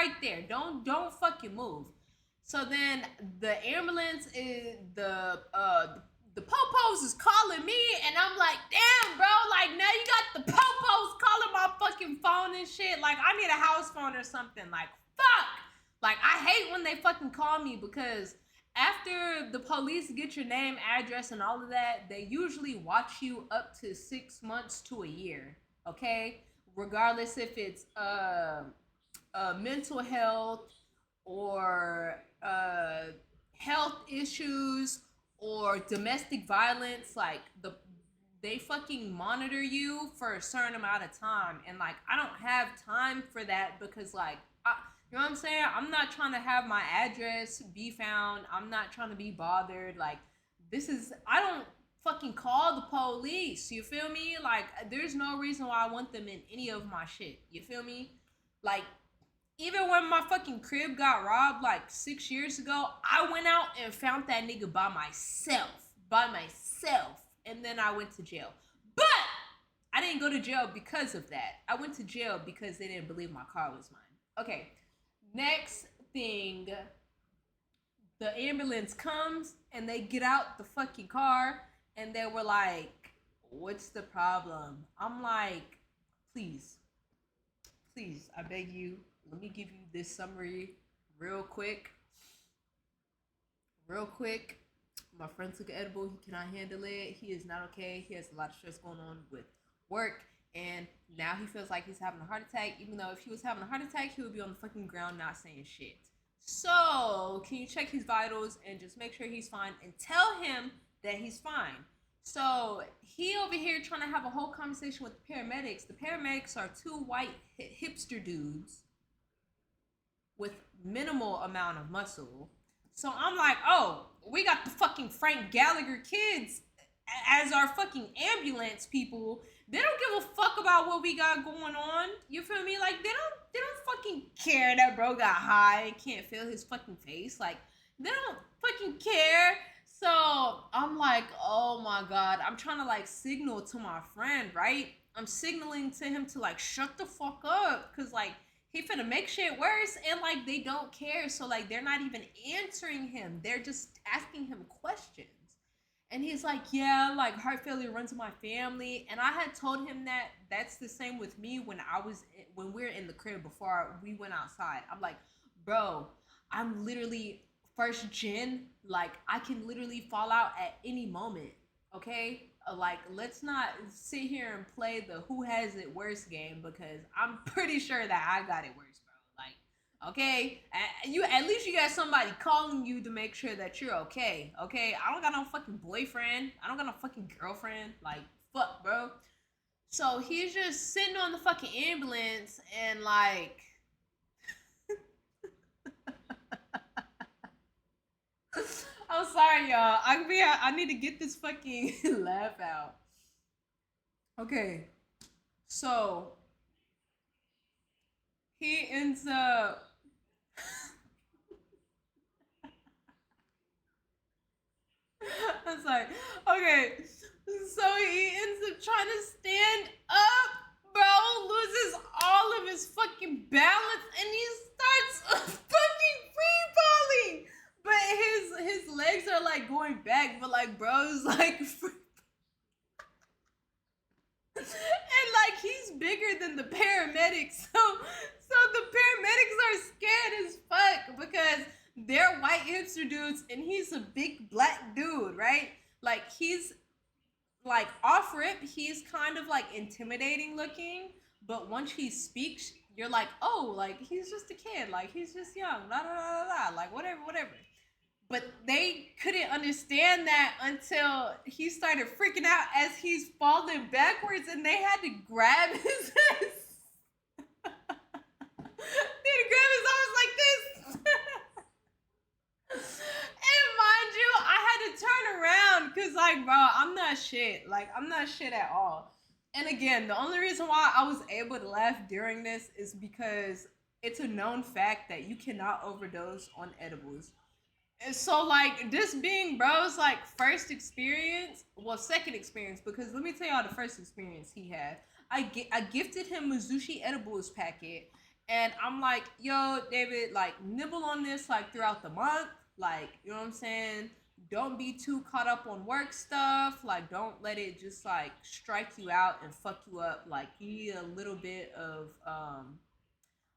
right there. Don't fucking move. So then the ambulance is the popos is calling me, and I'm like, damn, bro, like now you got the popos calling my fucking phone and shit. Like I need a house phone or something. Like fuck. Like I hate when they fucking call me because after the police get your name, address, and all of that, they usually watch you up to 6 months to a year. Okay, regardless if it's mental health or health issues or domestic violence, like they fucking monitor you for a certain amount of time, and like I don't have time for that because like you know what I'm saying? I'm not trying to have my address be found. I'm not trying to be bothered. Like I don't fucking call the police. You feel me? Like there's no reason why I want them in any of my shit. You feel me? Like even when my fucking crib got robbed like 6 years ago, I went out and found that nigga by myself. And then I went to jail. But I didn't go to jail because of that. I went to jail because they didn't believe my car was mine. Okay, next thing, the ambulance comes and they get out the fucking car and they were like, what's the problem? I'm like, please, I beg you, let me give you this summary real quick. My friend took an edible. He cannot handle it. He is not okay. He has a lot of stress going on with work. And now he feels like he's having a heart attack, even though if he was having a heart attack, he would be on the fucking ground not saying shit. So, can you check his vitals and just make sure he's fine and tell him that he's fine? So, he over here trying to have a whole conversation with the paramedics. The paramedics are two white hipster dudes with minimal amount of muscle. So, I'm like, oh, we got the fucking Frank Gallagher kids as our fucking ambulance people. They don't give a fuck about what we got going on. You feel me? Like they don't fucking care that bro got high and can't feel his fucking face. Like they don't fucking care. So I'm like, oh my god. I'm trying to like signal to my friend, right? I'm signaling to him to like shut the fuck up. Cause like he finna make shit worse and like they don't care. So like they're not even answering him. They're just asking him questions. And he's like, yeah, like heart failure runs in my family. And I had told him that that's the same with me when we were in the crib before we went outside. I'm like, bro, I'm literally first gen. Like I can literally fall out at any moment. Okay? Like let's not sit here and play the who has it worse game because I'm pretty sure that I got it worse, bro. Like okay, you at least you got somebody calling you to make sure that you're okay. Okay, I don't got no fucking boyfriend. I don't got no fucking girlfriend. Like fuck, bro. So he's just sitting on the fucking ambulance and like, I'm sorry, y'all. I need to get this fucking laugh out. Okay, so he ends up. I'm sorry. Okay, so he ends up trying to stand up, bro. Loses all of his fucking balance, and he starts fucking free falling. But his legs are like going back, but like bro's like and like he's bigger than the paramedics, so the paramedics are scared as fuck because they're white hipster dudes and he's a big black dude, right? Like he's like off rip, he's kind of like intimidating looking, but once he speaks, you're like, oh, like he's just a kid, like he's just young, la la la la, like whatever. But they couldn't understand that until he started freaking out as he's falling backwards and they had to grab his they had to grab his arms like this. And mind you, I had to turn around because like, bro, I'm not shit. Like, I'm not shit at all. And again, the only reason why I was able to laugh during this is because it's a known fact that you cannot overdose on edibles. So like this being bro's like first experience, well second experience, because let me tell y'all the first experience he had. I gifted him a Zushi edibles packet, And I'm like, yo, David, like, nibble on this, like, throughout the month. Like, you know what I'm saying? Don't be too caught up on work stuff. Like, don't let it just, like, strike you out and fuck you up. Like, you need a little bit of,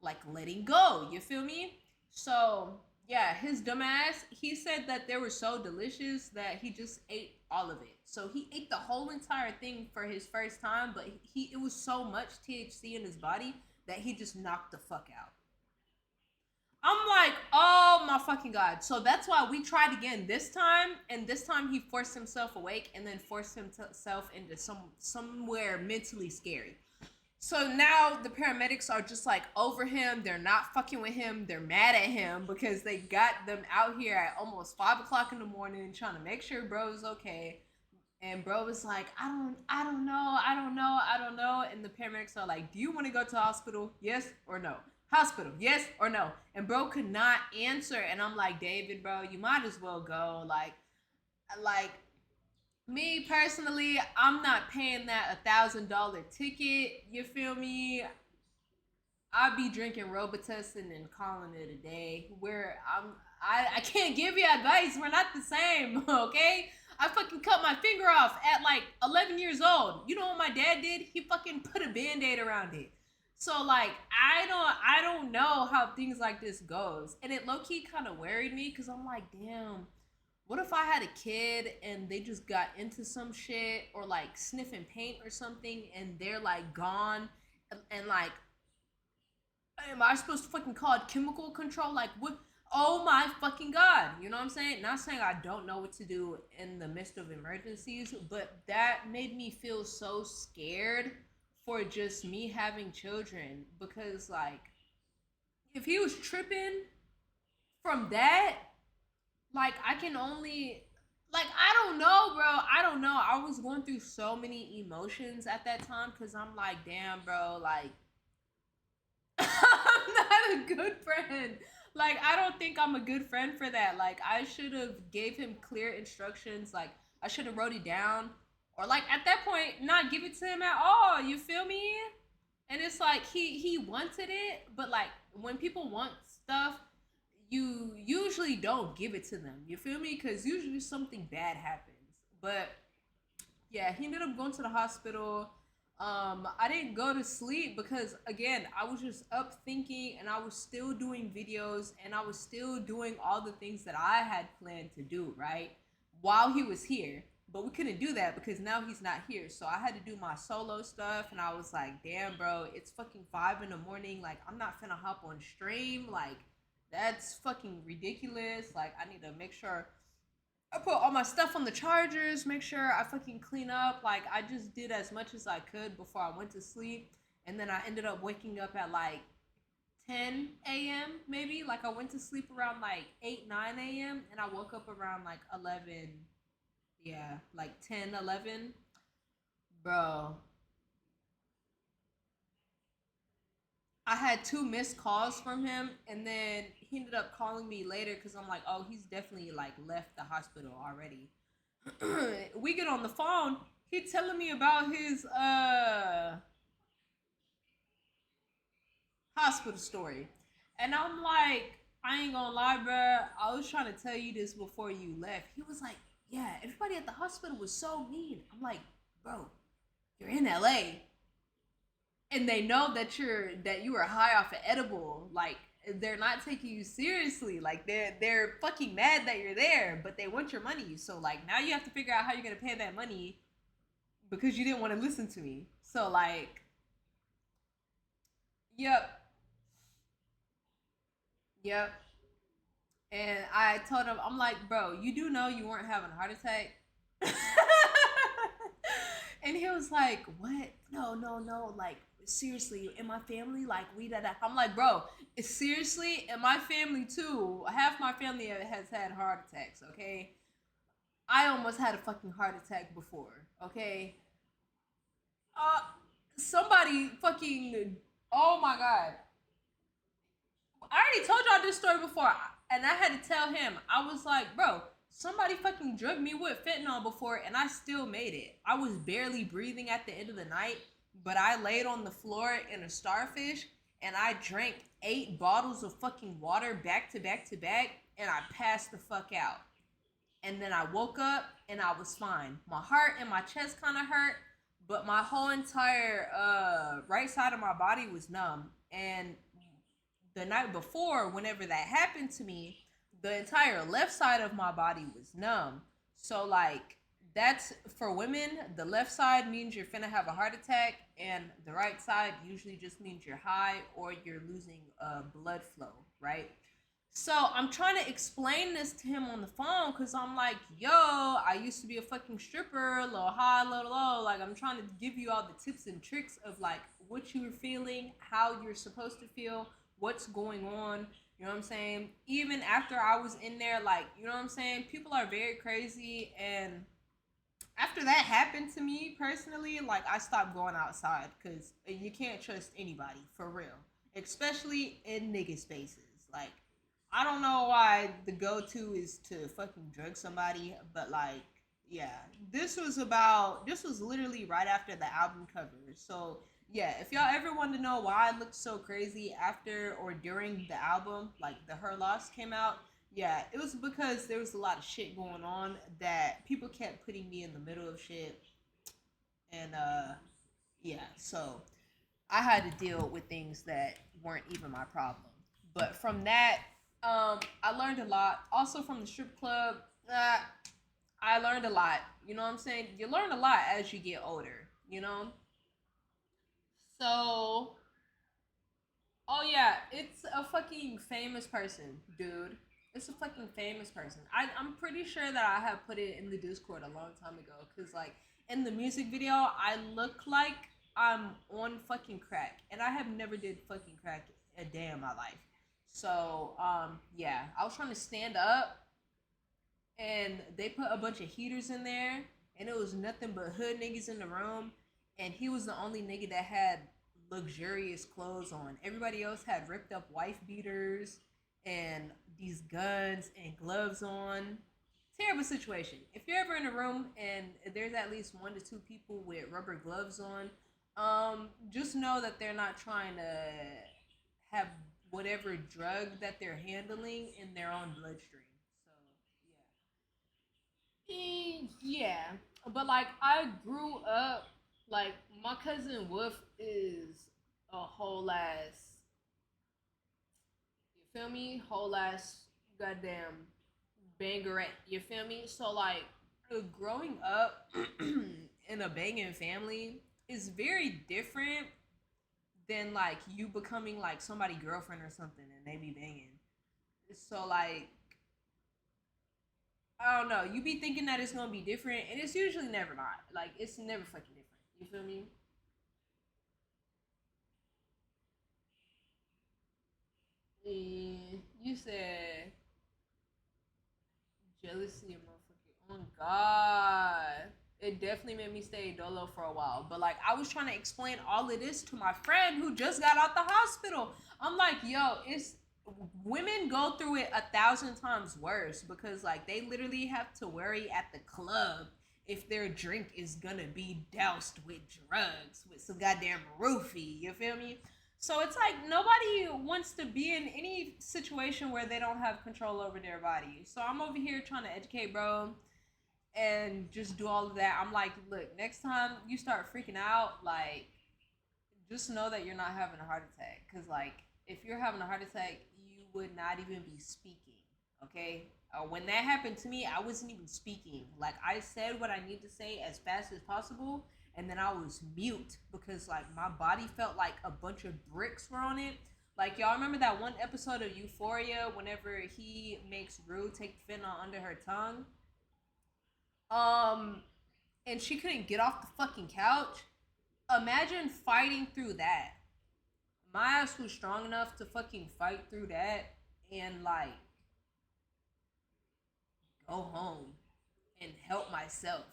like, letting go. You feel me? So, yeah, his dumbass, he said that they were so delicious that he just ate all of it. So he ate the whole entire thing for his first time, but it was so much THC in his body that he just knocked the fuck out. I'm like, oh my fucking god. So that's why we tried again this time, and this time he forced himself awake and then forced himself into somewhere mentally scary. So now the paramedics are just like over him. They're not fucking with him. They're mad at him because they got them out here at almost 5 o'clock in the morning trying to make sure bro is okay. And bro was like, I don't know, I don't know. And the paramedics are like, do you want to go to the hospital? Yes or no? Hospital, yes or no? And bro could not answer. And I'm like, David, bro, you might as well go. Like me personally, I'm not paying that $1,000 ticket. You feel me? I'll be drinking Robitussin and calling it a day. I can't give you advice. We're not the same, okay? I fucking cut my finger off at like 11 years old. You know what my dad did? He fucking put a band-aid around it. So like I don't know how things like this goes. And it low-key kind of worried me because I'm like, damn, what if I had a kid and they just got into some shit or like sniffing paint or something and they're like gone and like am I supposed to fucking call it chemical control? Like, what? Oh my fucking god. You know what I'm saying? Not saying I don't know what to do in the midst of emergencies, but that made me feel so scared for just me having children because, like, if he was tripping from that, like, I can only. Like, I don't know, bro. I don't know. I was going through so many emotions at that time because I'm like, damn, bro, like, I'm not a good friend. Like I don't think I'm a good friend for that. Like I should have gave him clear instructions. Like I should have wrote it down or like at that point not give it to him at all. You feel me? And it's like he wanted it, but like when people want stuff, you usually don't give it to them. You feel me? Cuz usually something bad happens. But yeah, he ended up going to the hospital. I didn't go to sleep because again, I was just up thinking and I was still doing videos and I was still doing all the things that I had planned to do, right? While he was here. But we couldn't do that because now he's not here. So I had to do my solo stuff and I was like, damn bro, it's fucking 5 in the morning. Like I'm not finna hop on stream. Like that's fucking ridiculous. Like I need to make sure I put all my stuff on the chargers, make sure I fucking clean up. Like, I just did as much as I could before I went to sleep. And then I ended up waking up at like 10 a.m. maybe. Like, I went to sleep around like 8, 9 a.m. And I woke up around like 11. Yeah, like 10, 11. Bro, I had 2 missed calls from him, and then he ended up calling me later because I'm like, oh, he's definitely like left the hospital already. We get on the phone. He telling me about his hospital story, and I'm like, I ain't gonna lie, bro. I was trying to tell you this before you left. He was like, yeah, everybody at the hospital was so mean. I'm like, bro, you're in LA and they know that you are high off an edible. Like they're not taking you seriously. Like they're fucking mad that you're there, but they want your money. So like now you have to figure out how you're gonna pay that money because you didn't want to listen to me. So like, yep, yep. And I told him, I'm like, bro, you do know you weren't having a heart attack. And he was like, what? No, no, no. Like, seriously, in my family, like, we that. I'm like, bro, it's seriously, in my family, too. Half my family has had heart attacks, okay? I almost had a fucking heart attack before, okay? Uh, somebody fucking, oh my God. I already told y'all this story before, and I had to tell him. I was like, bro, somebody fucking drugged me with fentanyl before, and I still made it. I was barely breathing at the end of the night, but I laid on the floor in a starfish, and I drank 8 bottles of fucking water back to back to back, and I passed the fuck out. And then I woke up and I was fine. My heart and my chest kind of hurt, but my whole entire right side of my body was numb. And the night before, whenever that happened to me, the entire left side of my body was numb. So like that's for women, the left side means you're finna have a heart attack, and the right side usually just means you're high or you're losing blood flow, right? So I'm trying to explain this to him on the phone because I'm like, yo, I used to be a fucking stripper, a little high, a little low. Like, I'm trying to give you all the tips and tricks of like what you're feeling, how you're supposed to feel, what's going on. You know what I'm saying? Even after I was in there, like, you know what I'm saying? People are very crazy. And after that happened to me personally, like, I stopped going outside because you can't trust anybody for real, especially in nigga spaces. Like, I don't know why the go-to is to fucking drug somebody, but like, yeah, this was literally right after the album cover. So yeah, if y'all ever want to know why I looked so crazy after or during the album, like the Her Loss came out, yeah, it was because there was a lot of shit going on that people kept putting me in the middle of shit, and yeah, so I had to deal with things that weren't even my problem. But from that, I learned a lot. Also from the strip club, uh, I learned a lot. You know what I'm saying? You learn a lot as you get older. You know. So, oh yeah, it's a fucking famous person, dude. It's a fucking famous person. I'm pretty sure that I have put it in the Discord a long time ago. Cause like in the music video, I look like I'm on fucking crack, and I have never did fucking crack a day in my life. So yeah, I was trying to stand up, and they put a bunch of heaters in there, and it was nothing but hood niggas in the room, and he was the only nigga that had luxurious clothes on. Everybody else had ripped up wife beaters and these guns and gloves on. Terrible situation. If you're ever in a room and there's at least 1 to 2 people with rubber gloves on, just know that they're not trying to have whatever drug that they're handling in their own bloodstream. So yeah, but like I grew up, like my cousin Wolf is a whole ass, you feel me? Whole ass goddamn bangerette, you feel me? So like growing up in a banging family is very different than like you becoming like somebody girlfriend or something and they be banging. So like I don't know. You be thinking that it's gonna be different, and it's usually never not. Like it's never fucking different. You feel me? And you said jealousy, motherfucker. Oh God, it definitely made me stay dolo for a while. But like, I was trying to explain all of this to my friend who just got out the hospital. I'm like, yo, it's women go through it 1,000 times worse because like they literally have to worry at the club if their drink is gonna be doused with drugs with some goddamn roofie. You feel me? So it's like nobody wants to be in any situation where they don't have control over their body. So I'm over here trying to educate bro and just do all of that. I'm like, look, next time you start freaking out, like just know that you're not having a heart attack. Cause like if you're having a heart attack, you would not even be speaking. Okay. When that happened to me, I wasn't even speaking. Like I said what I need to say as fast as possible, and then I was mute because like my body felt like a bunch of bricks were on it. Like y'all remember that one episode of Euphoria whenever he makes Rue take the fentanyl under her tongue, um, and she couldn't get off the fucking couch. Imagine fighting through that. My ass was strong enough to fucking fight through that and like go home and help myself.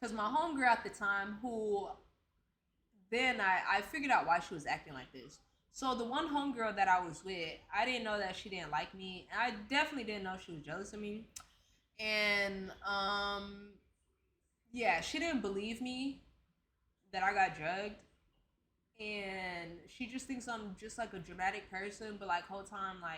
Cause my homegirl at the time, who then I figured out why she was acting like this. So the one homegirl that I was with, I didn't know that she didn't like me. I definitely didn't know she was jealous of me. And yeah, she didn't believe me that I got drugged. and she just thinks I'm just like a dramatic person, but like whole time like